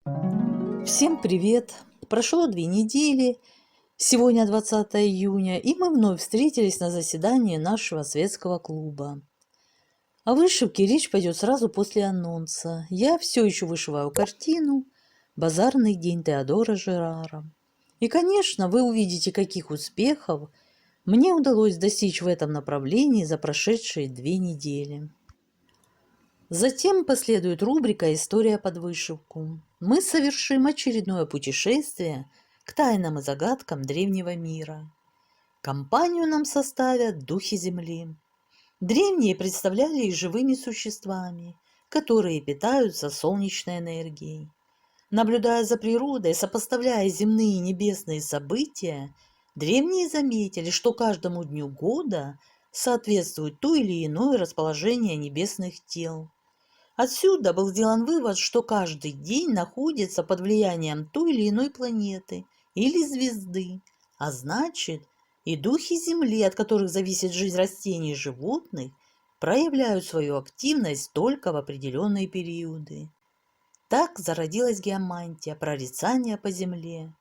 Всем привет! Прошло 2 недели, сегодня 20 июня, и мы вновь встретились на заседании нашего светского клуба. О вышивке речь пойдет сразу после анонса. Я все еще вышиваю картину «Базарный день» Теодора Жерара. И, конечно, вы увидите, каких успехов мне удалось достичь в этом направлении за прошедшие 2 недели. Затем последует рубрика «История под вышивку». Мы совершим очередное путешествие к тайнам и загадкам древнего мира. Компанию нам составят духи Земли. Древние представляли их живыми существами, которые питаются солнечной энергией. Наблюдая за природой, сопоставляя земные и небесные события, древние заметили, что каждому дню года соответствует то или иное расположение небесных тел. Отсюда был сделан вывод, что каждый день находится под влиянием той или иной планеты или звезды, а значит, и духи Земли, от которых зависит жизнь растений и животных, проявляют свою активность только в определенные периоды. Так зародилась геомантия, прорицание по Земле.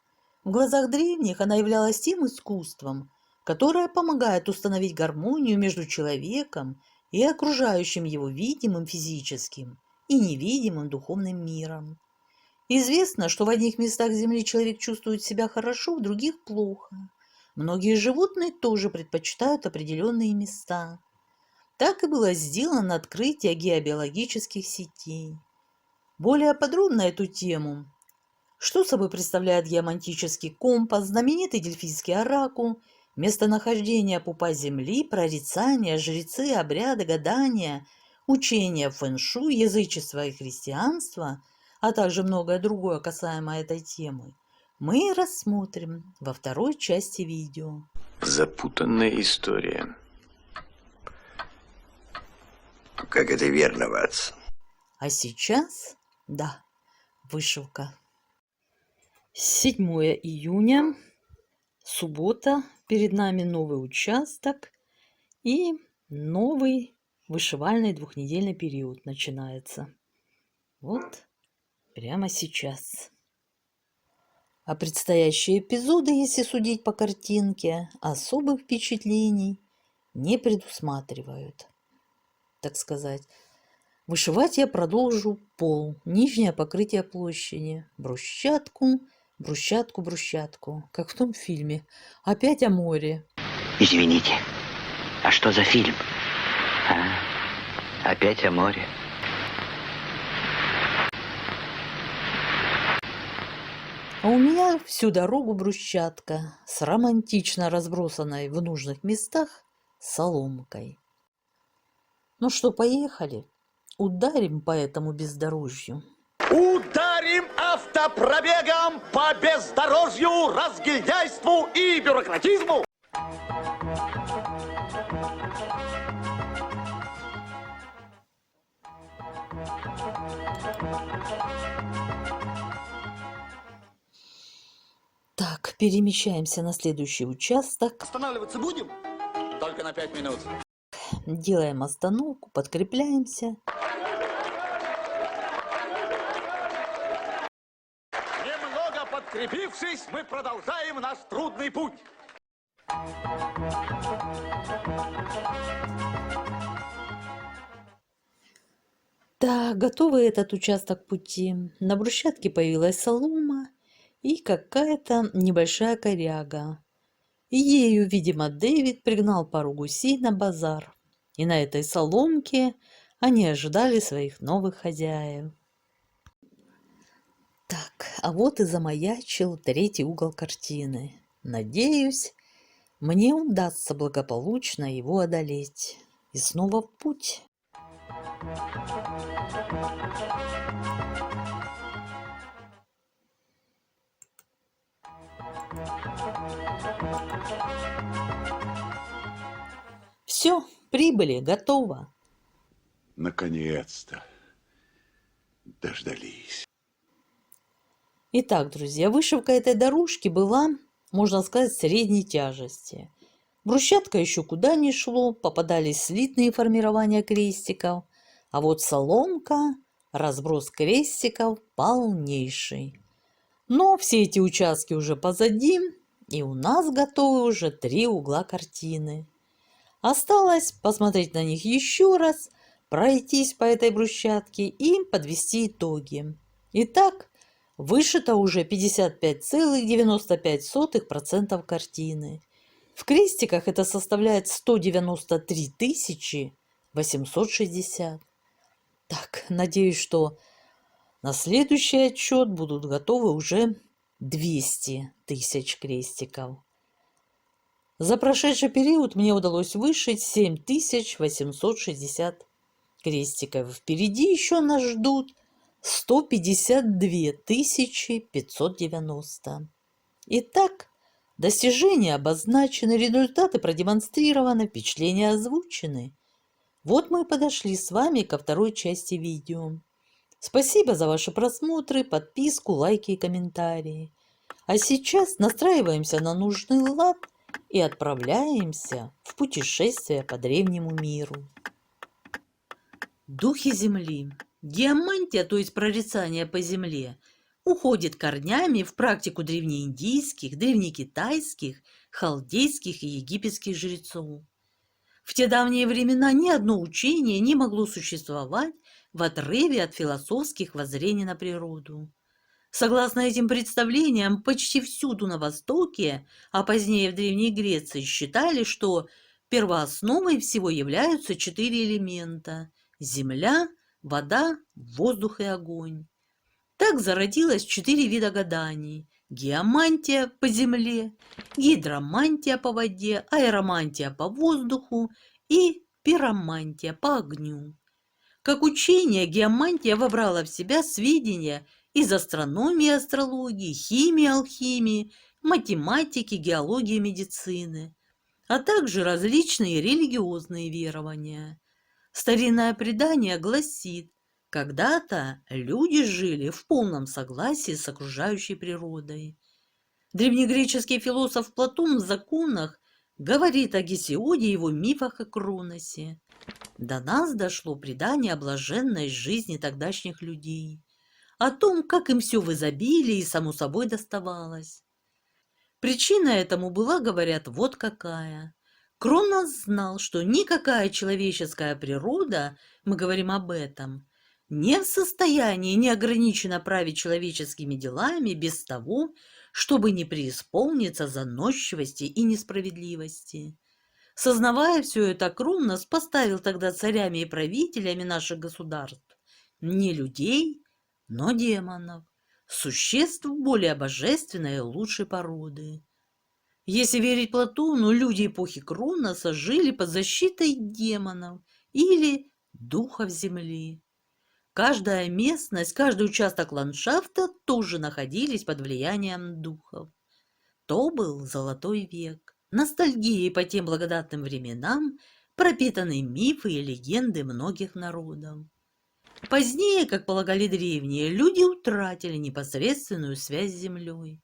В глазах древних она являлась тем искусством, которое помогает установить гармонию между человеком и окружающим его видимым физическим и невидимым духовным миром. Известно, что в одних местах Земли человек чувствует себя хорошо, в других плохо. Многие животные тоже предпочитают определенные места. Так и было сделано открытие геобиологических сетей. Более подробно эту тему, что собой представляет геомантический компас, знаменитый дельфийский оракул, местонахождение пупа Земли, прорицания, жрецы, обряды, гадания, учения фэн-шуй, язычество и христианство, а также многое другое касаемо этой темы, мы рассмотрим во второй части видео. Запутанная история. Как это верно, Ватсон? А сейчас, да, вышивка. 7 июня, суббота, перед нами новый участок и новый вышивальный 2-недельный период начинается. Вот прямо сейчас. А предстоящие эпизоды, если судить по картинке, особых впечатлений не предусматривают. Так сказать, вышивать я продолжу пол, нижнее покрытие площади, брусчатку, как в том фильме. Опять о море. Извините, а что за фильм? Опять о море? А у меня всю дорогу брусчатка с романтично разбросанной в нужных местах соломкой. Ну что, поехали? Ударим по этому бездорожью. Ударим автопробегом по бездорожью, разгильдяйству и бюрократизму! Так, перемещаемся на следующий участок. Останавливаться будем? Только на 5 минут. Делаем остановку, подкрепляемся. Немного подкрепившись, мы продолжаем наш трудный путь. Так, готовый этот участок пути. На брусчатке появилась солома и какая-то небольшая коряга. И ею, видимо, Дэвид пригнал пару гусей на базар. И на этой соломке они ожидали своих новых хозяев. Так, а вот и замаячил третий угол картины. Надеюсь, мне удастся благополучно его одолеть. И снова в путь. Все, прибыли, готово. Наконец-то дождались. Итак, друзья, вышивка этой дорожки была, можно сказать, средней тяжести. Брусчатка еще куда ни шло, попадались слитные формирования крестиков, а вот соломка разброс крестиков полнейший. Но все эти участки уже позади, и у нас готовы уже 3 угла картины. Осталось посмотреть на них еще раз, пройтись по этой брусчатке и подвести итоги. Итак, вышито уже 55,95% картины. В крестиках это составляет 193 860. Так, надеюсь, что на следующий отчет будут готовы уже 200 тысяч крестиков. За прошедший период мне удалось вышить 7860 крестиков. Впереди еще нас ждут 152 590. Итак, достижения обозначены, результаты продемонстрированы, впечатления озвучены. Вот мы и подошли с вами ко второй части видео. Спасибо за ваши просмотры, подписку, лайки и комментарии. А сейчас настраиваемся на нужный лад и отправляемся в путешествие по древнему миру. Духи Земли. Геомантия, то есть прорицание по Земле, уходит корнями в практику древнеиндийских, древнекитайских, халдейских и египетских жрецов. В те давние времена ни одно учение не могло существовать в отрыве от философских воззрений на природу. Согласно этим представлениям, почти всюду на Востоке, а позднее в Древней Греции, считали, что первоосновой всего являются 4 элемента – земля, вода, воздух и огонь. Так зародилось 4 вида гаданий – геомантия по земле, гидромантия по воде, аэромантия по воздуху и пиромантия по огню. Как учение, геомантия вобрала в себя сведения из астрономии, астрологии, химии, алхимии, математики, геологии, медицины, а также различные религиозные верования. Старинное предание гласит, когда-то люди жили в полном согласии с окружающей природой. Древнегреческий философ Платон в «Законах» говорит о Гесиоде и его мифах о Кроносе. До нас дошло предание о блаженной жизни тогдашних людей, о том, как им все в изобилии и само собой доставалось. Причина этому была, говорят, вот какая. Кронос знал, что никакая человеческая природа, мы говорим об этом, не в состоянии неограниченно править человеческими делами без того, чтобы не преисполниться заносчивости и несправедливости. Сознавая все это, Кронос поставил тогда царями и правителями наших государств не людей, но демонов, существ более божественной и лучшей породы. Если верить Платону, люди эпохи Кроноса жили под защитой демонов или духов земли. Каждая местность, каждый участок ландшафта тоже находились под влиянием духов. То был золотой век, ностальгией по тем благодатным временам, пропитанные мифы и легенды многих народов. Позднее, как полагали древние, люди утратили непосредственную связь с землей.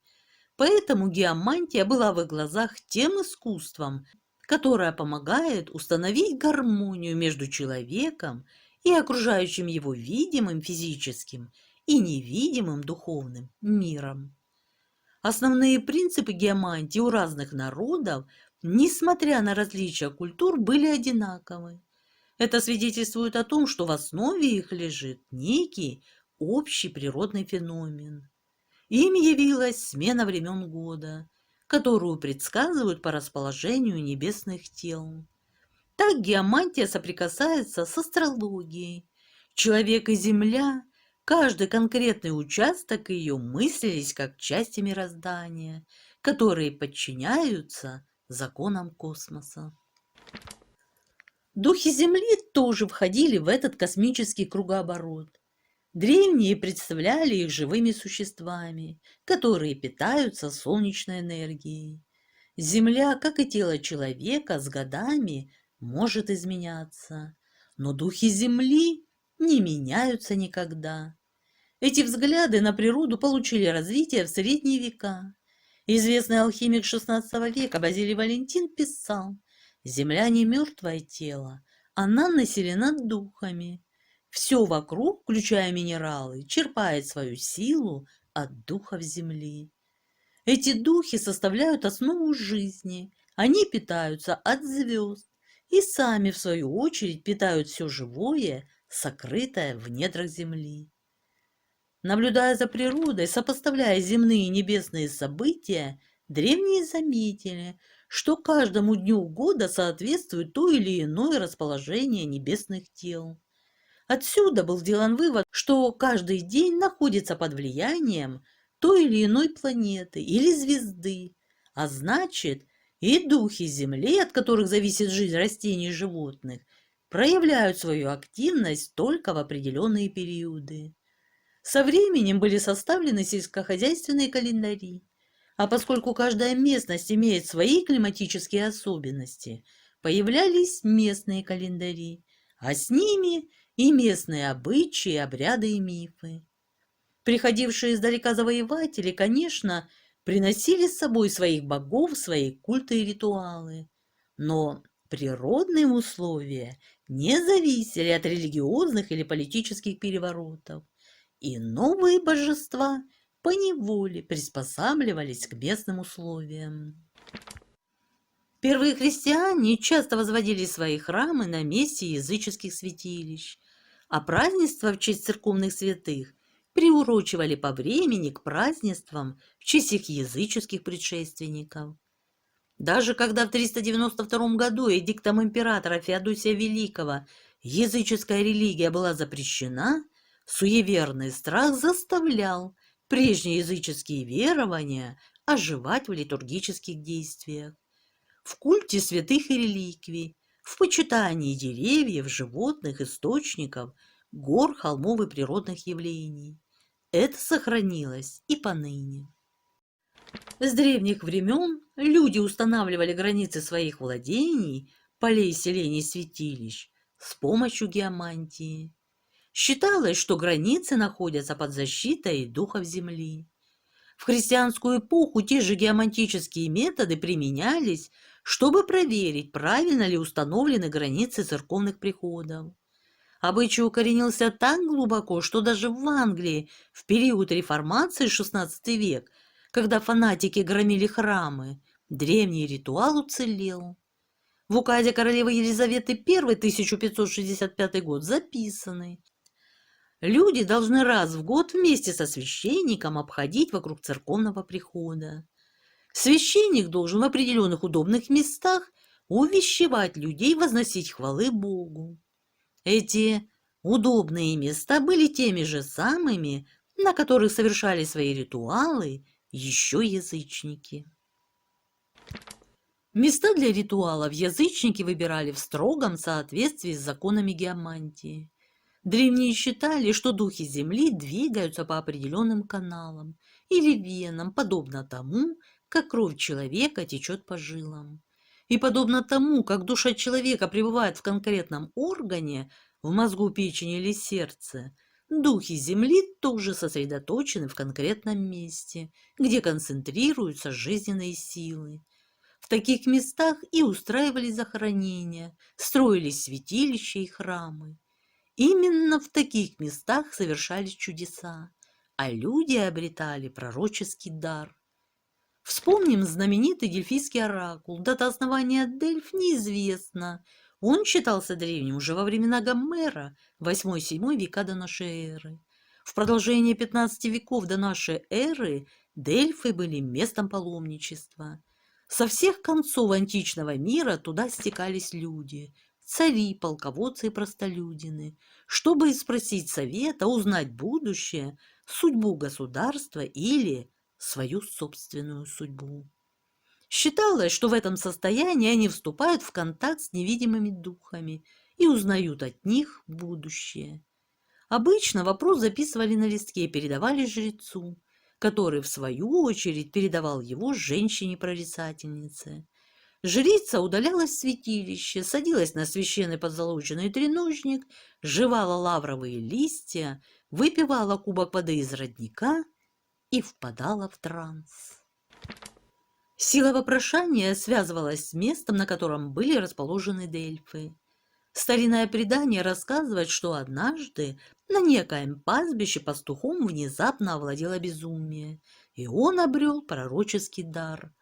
Поэтому геомантия была в их глазах тем искусством, которое помогает установить гармонию между человеком и окружающим его видимым физическим и невидимым духовным миром. Основные принципы геомантии у разных народов, несмотря на различия культур, были одинаковы. Это свидетельствует о том, что в основе их лежит некий общий природный феномен. Им явилась смена времен года, которую предсказывают по расположению небесных тел. Так геомантия соприкасается с астрологией. Человек и Земля, каждый конкретный участок ее мыслились как части мироздания, которые подчиняются законам космоса. Духи Земли тоже входили в этот космический кругооборот. Древние представляли их живыми существами, которые питаются солнечной энергией. Земля, как и тело человека, с годами может изменяться, но духи Земли не меняются никогда. Эти взгляды на природу получили развитие в средние века. Известный алхимик XVI века Базилий Валентин писал: «Земля не мертвое тело, она населена духами. Все вокруг, включая минералы, черпает свою силу от духов Земли. Эти духи составляют основу жизни, они питаются от звезд и сами, в свою очередь, питают все живое, сокрытое в недрах Земли. Наблюдая за природой, сопоставляя земные и небесные события, древние заметили, что каждому дню года соответствует то или иное расположение небесных тел. Отсюда был сделан вывод, что каждый день находится под влиянием той или иной планеты или звезды, а значит, и духи Земли, от которых зависит жизнь растений и животных, проявляют свою активность только в определенные периоды. Со временем были составлены сельскохозяйственные календари, а поскольку каждая местность имеет свои климатические особенности, появлялись местные календари, а с ними и местные обычаи, обряды и мифы. Приходившие издалека завоеватели, конечно, приносили с собой своих богов, свои культы и ритуалы, но природные условия не зависели от религиозных или политических переворотов, и новые божества поневоле приспосабливались к местным условиям. Первые христиане часто возводили свои храмы на месте языческих святилищ, а празднества в честь церковных святых приурочивали по времени к празднествам в честь их языческих предшественников. Даже когда в 392 году эдиктом императора Феодосия Великого языческая религия была запрещена, суеверный страх заставлял прежние языческие верования оживать в литургических действиях, в культе святых и реликвий, в почитании деревьев, животных, источников, гор, холмов и природных явлений. Это сохранилось и поныне. С древних времен люди устанавливали границы своих владений, полей, селений, святилищ с помощью геомантии. Считалось, что границы находятся под защитой духов земли. В христианскую эпоху те же геомантические методы применялись, чтобы проверить, правильно ли установлены границы церковных приходов. Обычай укоренился так глубоко, что даже в Англии в период реформации XVI век, когда фанатики громили храмы, древний ритуал уцелел. В указе королевы Елизаветы I 1565 год записаны: люди должны раз в год вместе со священником обходить вокруг церковного прихода. Священник должен в определенных удобных местах увещевать людей возносить хвалы Богу. Эти удобные места были теми же самыми, на которых совершали свои ритуалы еще язычники. Места для ритуалов язычники выбирали в строгом соответствии с законами геомантии. Древние считали, что духи земли двигаются по определенным каналам или венам, подобно тому, как кровь человека течет по жилам. И подобно тому, как душа человека пребывает в конкретном органе, в мозгу, печени или сердце, духи земли тоже сосредоточены в конкретном месте, где концентрируются жизненные силы. В таких местах и устраивались захоронения, строились святилища и храмы. Именно в таких местах совершались чудеса, а люди обретали пророческий дар. Вспомним знаменитый Дельфийский оракул. Дата основания Дельф неизвестна. Он считался древним уже во времена Гомера, 8-7 века до нашей эры. В продолжение 15 веков до нашей эры Дельфы были местом паломничества. Со всех концов античного мира туда стекались люди, цари, полководцы и простолюдины, чтобы спросить совета, узнать будущее, судьбу государства или свою собственную судьбу. Считалось, что в этом состоянии они вступают в контакт с невидимыми духами и узнают от них будущее. Обычно вопрос записывали на листке и передавали жрецу, который, в свою очередь, передавал его женщине-прорицательнице. Жрица удалялась в святилище, садилась на священный позолоченный треножник, жевала лавровые листья, выпивала кубок воды из родника и впадала в транс. Сила вопрошания связывалась с местом, на котором были расположены Дельфы. Старинное предание рассказывает, что однажды на некоем пастбище пастухом внезапно овладело безумие, и он обрел пророческий дар.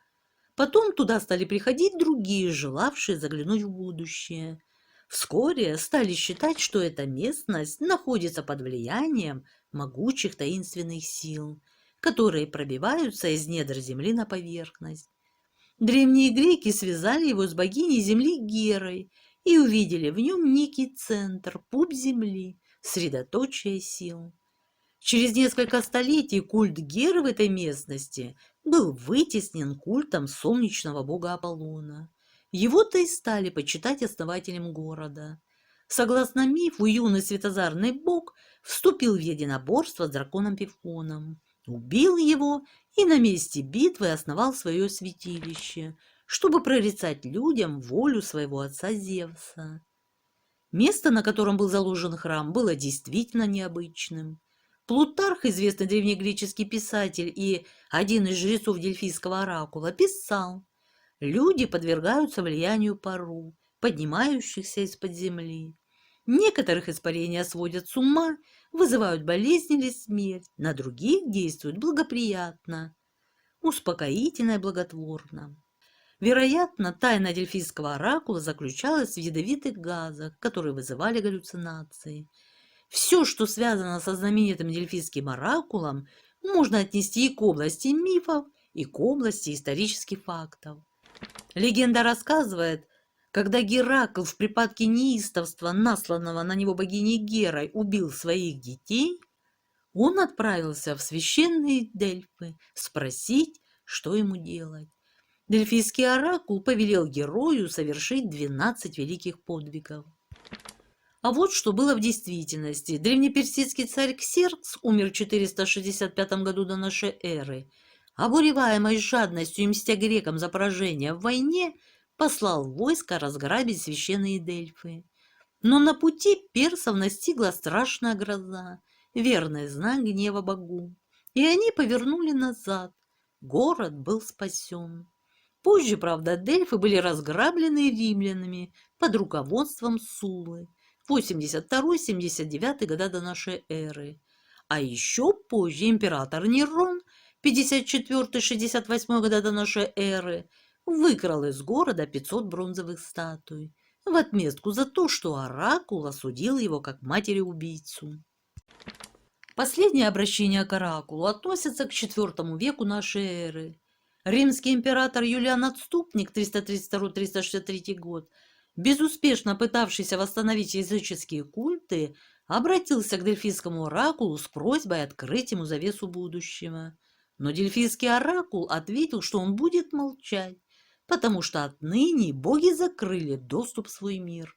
Потом туда стали приходить другие, желавшие заглянуть в будущее. Вскоре стали считать, что эта местность находится под влиянием могучих таинственных сил, которые пробиваются из недр земли на поверхность. Древние греки связали его с богиней земли Герой и увидели в нем некий центр, пуп земли, средоточие сил. Через несколько столетий культ Геры в этой местности был вытеснен культом солнечного бога Аполлона. Его-то и стали почитать основателем города. Согласно мифу, юный светозарный бог вступил в единоборство с драконом Пифоном, убил его и на месте битвы основал свое святилище, чтобы прорицать людям волю своего отца Зевса. Место, на котором был заложен храм, было действительно необычным. Плутарх, известный древнегреческий писатель и один из жрецов Дельфийского оракула, писал: «Люди подвергаются влиянию пару, поднимающихся из-под земли. Некоторых испарения сводят с ума, вызывают болезнь или смерть, на других действуют благоприятно, успокоительно и благотворно». Вероятно, тайна Дельфийского оракула заключалась в ядовитых газах, которые вызывали галлюцинации. Все, что связано со знаменитым Дельфийским оракулом, можно отнести и к области мифов, и к области исторических фактов. Легенда рассказывает, когда Геракл в припадке неистовства, насланного на него богиней Герой, убил своих детей, он отправился в священные Дельфы спросить, что ему делать. Дельфийский оракул повелел герою совершить 12 великих подвигов. А вот что было в действительности. Древнеперсидский царь Ксеркс умер в 465 году до нашей эры. Обуреваемый жадностью и мстя грекам за поражение в войне, послал войско разграбить священные Дельфы. Но на пути персов настигла страшная гроза, верный знак гнева богу, и они повернули назад. Город был спасен. Позже, правда, Дельфы были разграблены римлянами под руководством Суллы. 82-79 года до нашей эры. А еще позже император Нерон, 54-68 года до нашей эры, выкрал из города 500 бронзовых статуй в отместку за то, что оракул осудил его как матери-убийцу. Последнее обращение к оракулу относится к IV веку нашей эры. Римский император Юлиан Отступник, 332-363 год, безуспешно пытавшийся восстановить языческие культы, обратился к Дельфийскому оракулу с просьбой открыть ему завесу будущего. Но Дельфийский оракул ответил, что он будет молчать, потому что отныне боги закрыли доступ в свой мир.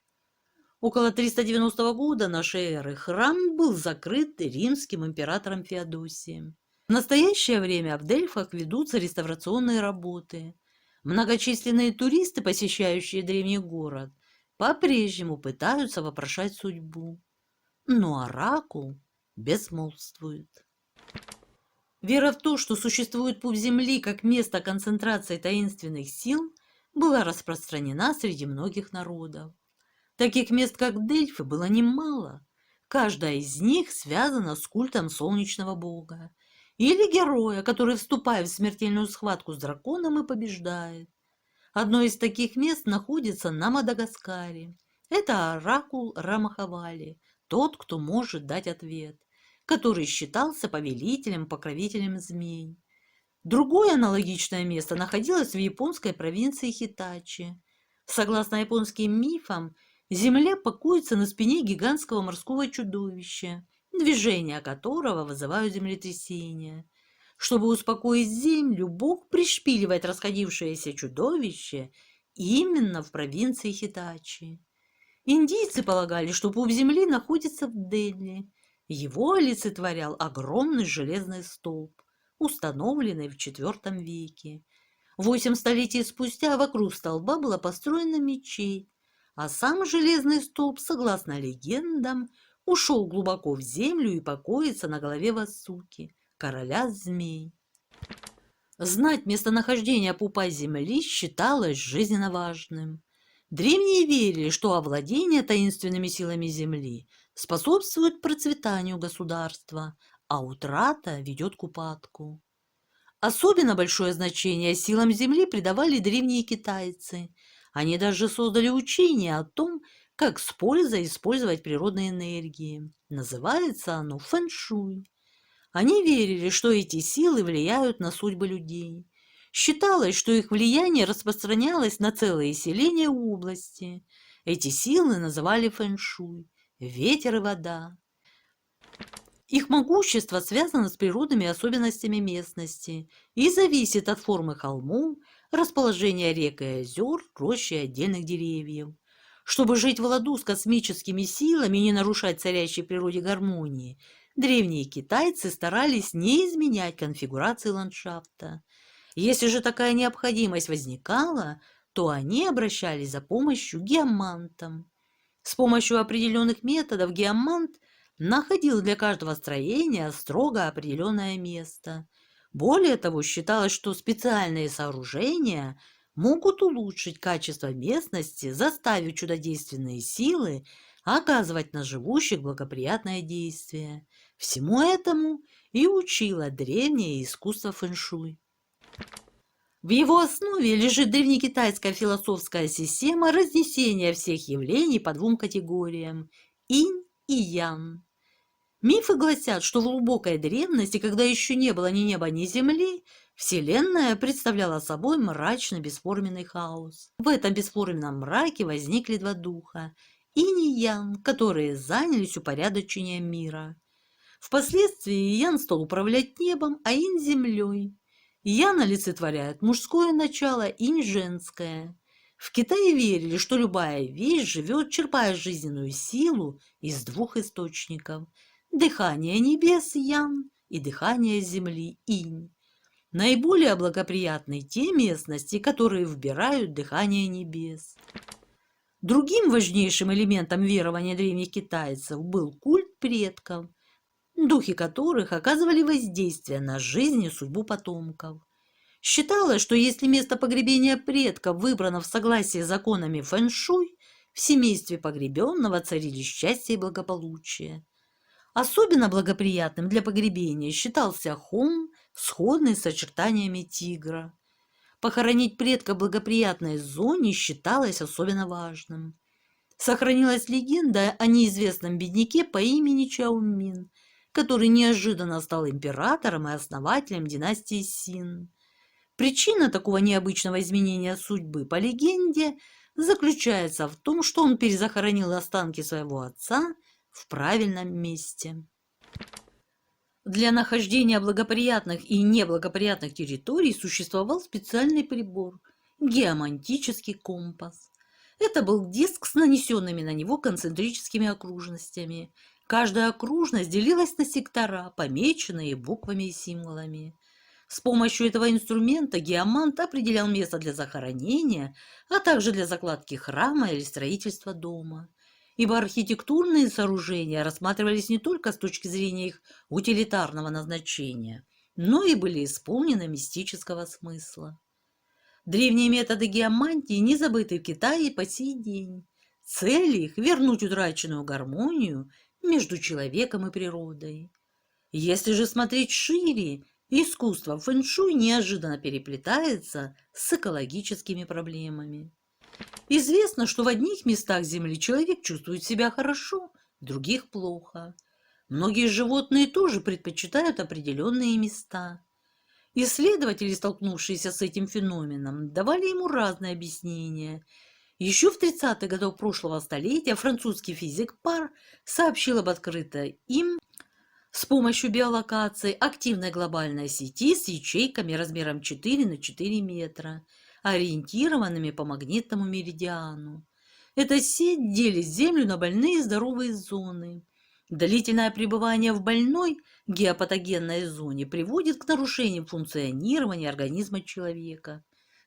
Около 390 года нашей эры храм был закрыт римским императором Феодосием. В настоящее время в Дельфах ведутся реставрационные работы. Многочисленные туристы, посещающие древний город, по-прежнему пытаются вопрошать судьбу. Но оракул безмолвствует. Вера в то, что существует пуп Земли как место концентрации таинственных сил, была распространена среди многих народов. Таких мест, как Дельфы, было немало. Каждая из них связана с культом солнечного бога или героя, который вступает в смертельную схватку с драконом и побеждает. Одно из таких мест находится на Мадагаскаре. Это оракул Рамахавали, тот, кто может дать ответ, который считался повелителем-покровителем змей. Другое аналогичное место находилось в японской провинции Хитачи. Согласно японским мифам, Земля покоится на спине гигантского морского чудовища, движения которого вызывают землетрясения. Чтобы успокоить Землю, Бог пришпиливает расходившееся чудовище именно в провинции Хитачи. Индийцы полагали, что пуп Земли находится в Дели. Его олицетворял огромный железный столб, установленный в IV веке. 8 столетий спустя вокруг столба была построена мечеть, а сам железный столб, согласно легендам, ушел глубоко в землю и покоится на голове Васуки, короля змей. Знать местонахождение пупа Земли считалось жизненно важным. Древние верили, что овладение таинственными силами Земли способствует процветанию государства, а утрата ведет к упадку. Особенно большое значение силам Земли придавали древние китайцы. Они даже создали учение о том, как с пользой использовать природные энергии. Называется оно фэншуй. Они верили, что эти силы влияют на судьбы людей. Считалось, что их влияние распространялось на целые селения области. Эти силы называли фэншуй – ветер и вода. Их могущество связано с природными особенностями местности и зависит от формы холмов, расположения рек и озер, рощ и отдельных деревьев. Чтобы жить в ладу с космическими силами и не нарушать царящей в природе гармонии, древние китайцы старались не изменять конфигурации ландшафта. Если же такая необходимость возникала, то они обращались за помощью к геомантам. С помощью определенных методов геомант находил для каждого строения строго определенное место. Более того, считалось, что специальные сооружения могут улучшить качество местности, заставив чудодейственные силы оказывать на живущих благоприятное действие. Всему этому и учило древнее искусство фэншуй. В его основе лежит древнекитайская философская система разнесения всех явлений по двум категориям – инь и ян. Мифы гласят, что в глубокой древности, когда еще не было ни неба, ни земли, Вселенная представляла собой мрачный бесформенный хаос. В этом бесформенном мраке возникли два духа – инь и ян, которые занялись упорядочением мира. Впоследствии ян стал управлять небом, а инь – землей. Ян олицетворяет мужское начало, инь – женское. В Китае верили, что любая вещь живет, черпая жизненную силу из двух источников – дыхание небес – ян и дыхание земли – инь. Наиболее благоприятны те местности, которые вбирают дыхание небес. Другим важнейшим элементом верования древних китайцев был культ предков, духи которых оказывали воздействие на жизнь и судьбу потомков. Считалось, что если место погребения предков выбрано в согласии с законами фэншуй, в семействе погребенного царили счастье и благополучие. Особенно благоприятным для погребения считался холм, сходный с очертаниями тигра. Похоронить предка в благоприятной зоне считалось особенно важным. Сохранилась легенда о неизвестном бедняке по имени Чаомин, который неожиданно стал императором и основателем династии Син. Причина такого необычного изменения судьбы, по легенде, заключается в том, что он перезахоронил останки своего отца в правильном месте. Для нахождения благоприятных и неблагоприятных территорий существовал специальный прибор – геомантический компас. Это был диск с нанесенными на него концентрическими окружностями. Каждая окружность делилась на сектора, помеченные буквами и символами. С помощью этого инструмента геомант определял место для захоронения, а также для закладки храма или строительства дома. Ибо архитектурные сооружения рассматривались не только с точки зрения их утилитарного назначения, но и были исполнены мистического смысла. Древние методы геомантии не забыты в Китае по сей день. Цель их – вернуть утраченную гармонию между человеком и природой. Если же смотреть шире, искусство фэншуй неожиданно переплетается с экологическими проблемами. Известно, что в одних местах Земли человек чувствует себя хорошо, в других плохо. Многие животные тоже предпочитают определенные места. Исследователи, столкнувшиеся с этим феноменом, давали ему разные объяснения. Еще в 30-х годах прошлого столетия французский физик Пар сообщил об открытой им с помощью биолокации активной глобальной сети с ячейками размером 4 на 4 метра, ориентированными по магнитному меридиану. Эта сеть делит Землю на больные и здоровые зоны. Длительное пребывание в больной геопатогенной зоне приводит к нарушениям функционирования организма человека,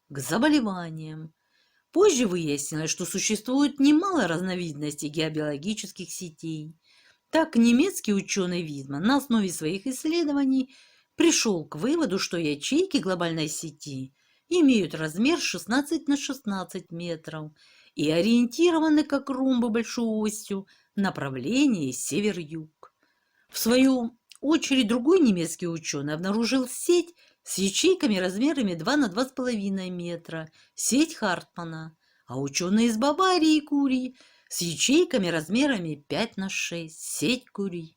к заболеваниям. Позже выяснилось, что существует немало разновидностей геобиологических сетей. Так немецкий ученый Витман на основе своих исследований пришел к выводу, что ячейки глобальной сети имеют размер 16 на 16 метров и ориентированы как ромбы большой осью в направлении север-юг. В свою очередь другой немецкий ученый обнаружил сеть с ячейками размерами 2 на 2,5 метра, сеть Хартмана, а ученые из Баварии и Курии с ячейками размерами 5 на 6, сеть Кури.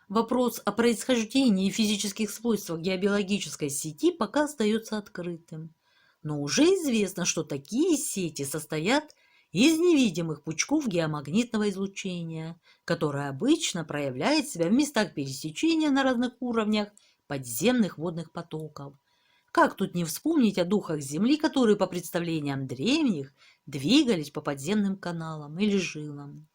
Вопрос о происхождении и физических свойствах геобиологической сети пока остается открытым. Но уже известно, что такие сети состоят из невидимых пучков геомагнитного излучения, которое обычно проявляет себя в местах пересечения на разных уровнях подземных водных потоков. Как тут не вспомнить о духах Земли, которые, по представлениям древних, двигались по подземным каналам или жилам.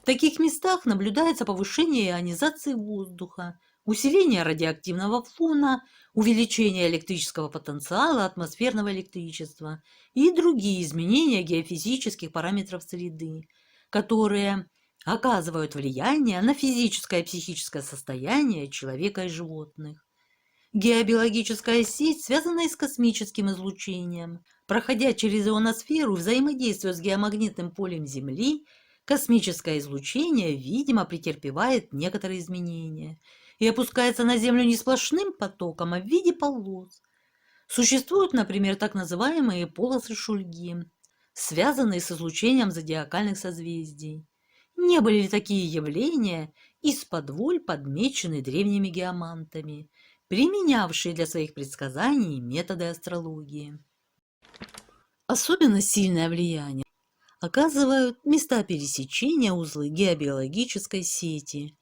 В таких местах наблюдается повышение ионизации воздуха, усиление радиоактивного фона, увеличение электрического потенциала атмосферного электричества и другие изменения геофизических параметров среды, которые оказывают влияние на физическое и психическое состояние человека и животных. Геобиологическая сеть связана и с космическим излучением. Проходя через ионосферу, взаимодействуя с геомагнитным полем Земли, космическое излучение, видимо, претерпевает некоторые изменения и опускается на Землю не сплошным потоком, а в виде полос. Существуют, например, так называемые полосы Шульги, связанные с излучением зодиакальных созвездий. Не были ли такие явления исподволь подмечены древними геомантами, применявшие для своих предсказаний методы астрологии? Особенно сильное влияние оказывают места пересечения узлы геобиологической сети.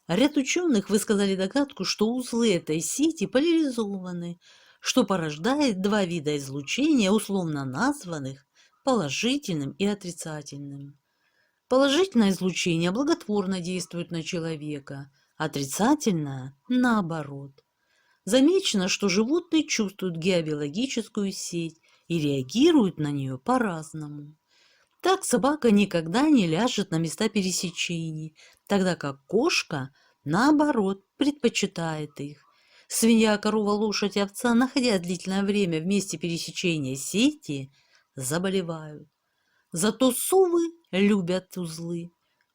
Ряд ученых высказали догадку, что узлы этой сети поляризованы, что порождает два вида излучения, условно названных положительным и отрицательным. Положительное излучение благотворно действует на человека, отрицательное – наоборот. Замечено, что животные чувствуют геобиологическую сеть и реагируют на нее по-разному. Так собака никогда не ляжет на места пересечений, тогда как кошка, наоборот, предпочитает их. Свинья, корова, лошадь и овца, находясь длительное время в месте пересечения сети, заболевают. Зато совы любят узлы.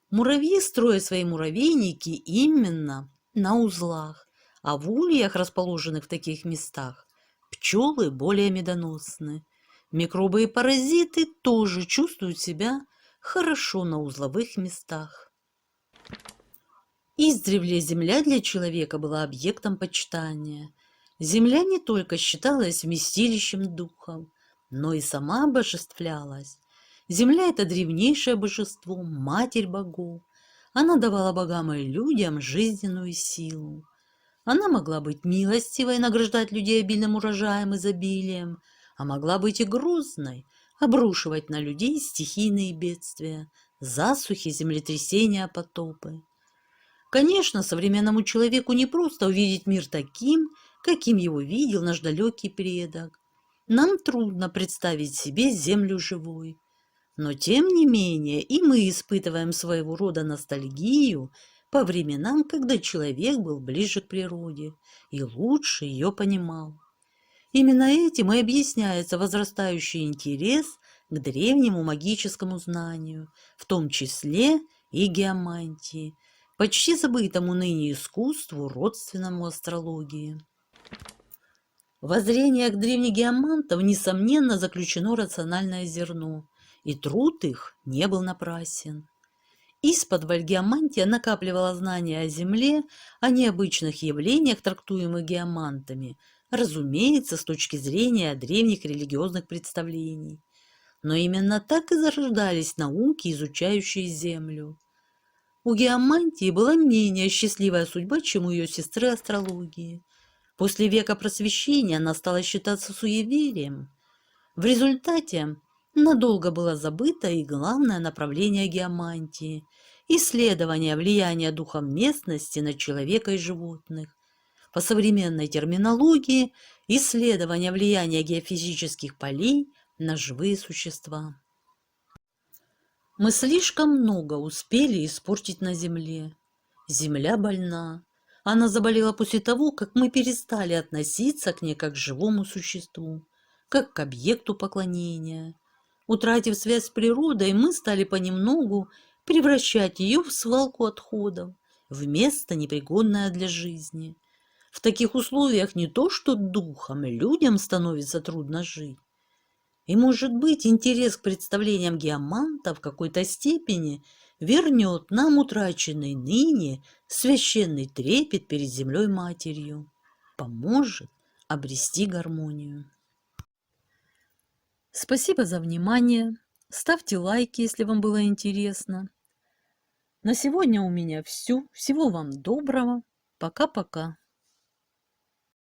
Муравьи строят свои муравейники именно на узлах, а в ульях, расположенных в таких местах, пчелы более медоносны. Микробы и паразиты тоже чувствуют себя хорошо на узловых местах. Издревле земля для человека была объектом почитания. Земля не только считалась вместилищем духов, но и сама обожествлялась. Земля – это древнейшее божество, матерь богов. Она давала богам и людям жизненную силу. Она могла быть милостивой, награждать людей обильным урожаем, изобилием, а могла быть и грозной, обрушивать на людей стихийные бедствия, засухи, землетрясения, потопы. Конечно, современному человеку не просто увидеть мир таким, каким его видел наш далекий предок. Нам трудно представить себе землю живой. Но тем не менее и мы испытываем своего рода ностальгию по временам, когда человек был ближе к природе и лучше ее понимал. Именно этим и объясняется возрастающий интерес к древнему магическому знанию, в том числе и геомантии, почти забытому ныне искусству, родственному астрологии. В воззрениях древних геомантов, несомненно, заключено рациональное зерно, и труд их не был напрасен. Исподволь геомантия накапливала знания о Земле, о необычных явлениях, трактуемых геомантами, разумеется, с точки зрения древних религиозных представлений. Но именно так и зарождались науки, изучающие Землю. У геомантии была менее счастливая судьба, чем у ее сестры астрологии. После века просвещения она стала считаться суеверием. В результате надолго было забыто и главное направление геомантии – исследование влияния духов местности на человека и животных. По современной терминологии – исследование влияния геофизических полей на живые существа. Мы слишком много успели испортить на Земле. Земля больна. Она заболела после того, как мы перестали относиться к ней как к живому существу, как к объекту поклонения. Утратив связь с природой, мы стали понемногу превращать ее в свалку отходов, в место, непригодное для жизни. В таких условиях не то что духом, людям становится трудно жить. И, может быть, интерес к представлениям геоманта в какой-то степени вернет нам утраченный ныне священный трепет перед землей-матерью, поможет обрести гармонию. Спасибо за внимание. Ставьте лайки, если вам было интересно. На сегодня у меня все. Всего вам доброго. Пока-пока.